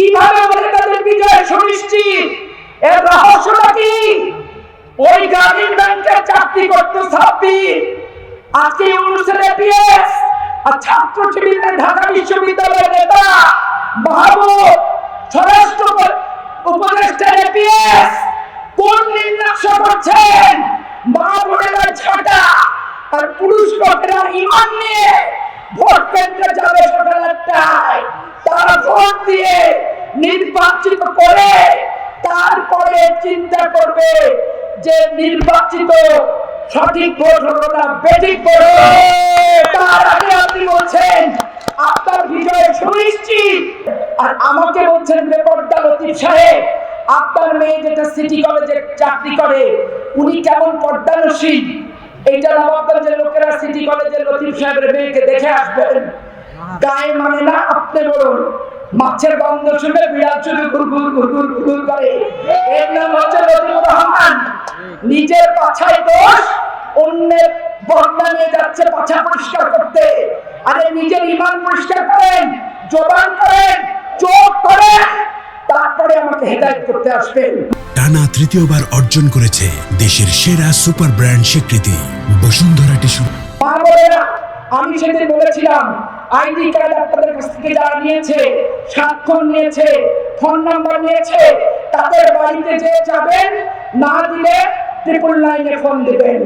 কিভাবে বলে তাদের বিজয় সুনিশ্চিত? এর রহস্যটা কি? ওই গ্রামীণ ব্যাংকের চাকরি করতে সাব্বির আজকে ইউনিভার্সিটি পিএস আর ছাত্র শিবিরের ঢাকা বিশ্ববিদ্যালয়ের নেতা মাহবুব স্বরাষ্ট্র উপদেষ্টা পিএস কোন নির্দেশ করছেন? মা বোনেরা ছাটা আর পুরুষ লোকেরা ইমান নিয়ে ভোট কেন্দ্রে যাবে সকাল 8টায়, তারা ভোট দিয়ে নির্বাচিত করে তারপরে চিন্তা করবে যে নির্বাচিত সঠিক ভোট হলো না বেঠিক ভোট। তার আগে আপনি বলছেন আপনার বিজয় সুনিশ্চিত, আর আমাকে বলছেন বেপরদা লতিফ সাহেব আপনার মেয়ে যেটা সিটি কলেজে চাকরি করে উনি কেমন পর্দানশীল। এইটা নবাবগঞ্জের লোকেরা সিটি কলেজের লতিফ সাহেবের মেয়েকে দেখে আসবেন। গায়ে মানে না আপনি বলুন, মাছের গন্ধ শুনে বিড়াল চুরি ঘুরঘুর ঘুরঘুর ঘুরঘুর করে। এর নাম হচ্ছে লতিফুর রহমান। নিজের পাছায় দোষ, অন্যের বর্ণনা নিয়ে যাচ্ছে পাছা পরিষ্কার করতে। আরে নিজের ইমান পরিষ্কার করেন, জবান করেন, চোখ করেন, তারপরে আমাকে হেদায়েত করতে আসবেন। টানা তৃতীয়বার অর্জন করেছে দেশের সেরা সুপার ব্র্যান্ড স্বীকৃতি বসুন্ধরা টিস্যু। মা বোনেরা, আমি সেদিন বলেছিলাম আইডি কার্ড আপনাদের কাছ থেকে যারা নিয়েছে, স্বাক্ষর নিয়েছে, ফোন নাম্বার নিয়েছে, তাদের বাড়িতে যে যাবেন, না দিলে 999-এ ফোন দিবেন।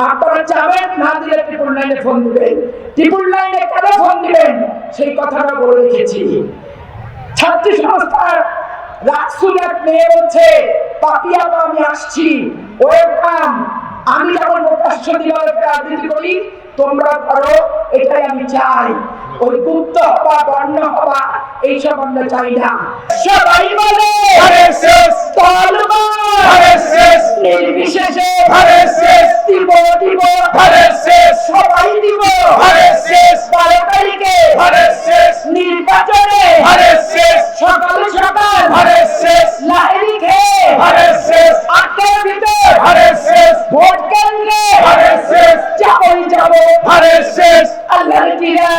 আপনারা যাবেন, না দিলে 999-এ ফোন দিবেন। 999-এ কেন ফোন দিবেন সেই কথাটা বলে রেখেছি। ছাত্রী সংস্থার রাসূল এক মেয়ে বলছে পাপিয়া আমি আসছি, ওয়েলকাম। আমি যখন প্রকাশ্য দিবারে রাজনীতি করি তোমরা করো, এটাই আমি চাই। ওই গুপ্ত হওয়া, বর্ণ হওয়া এইসব আমরা চাই না। সবাই বলে আরএসএস তালেবান, আরএসএস নির্বিশেষে, আরএসএস দিব দিব, আরএসএস সবাই দিব, আরএসএস 12 তারিখে, আরএসএস নির্বাচনে, আরএসএস সকাল সকাল, আরএসএস লাহিড়ি খেয়ে, আরএসএস আটকের ভিতর, আরএসএস ভোট কেন্দ্রে, আরএসএস যাবই যাব, আরএসএস আল্লাহর জিয়া।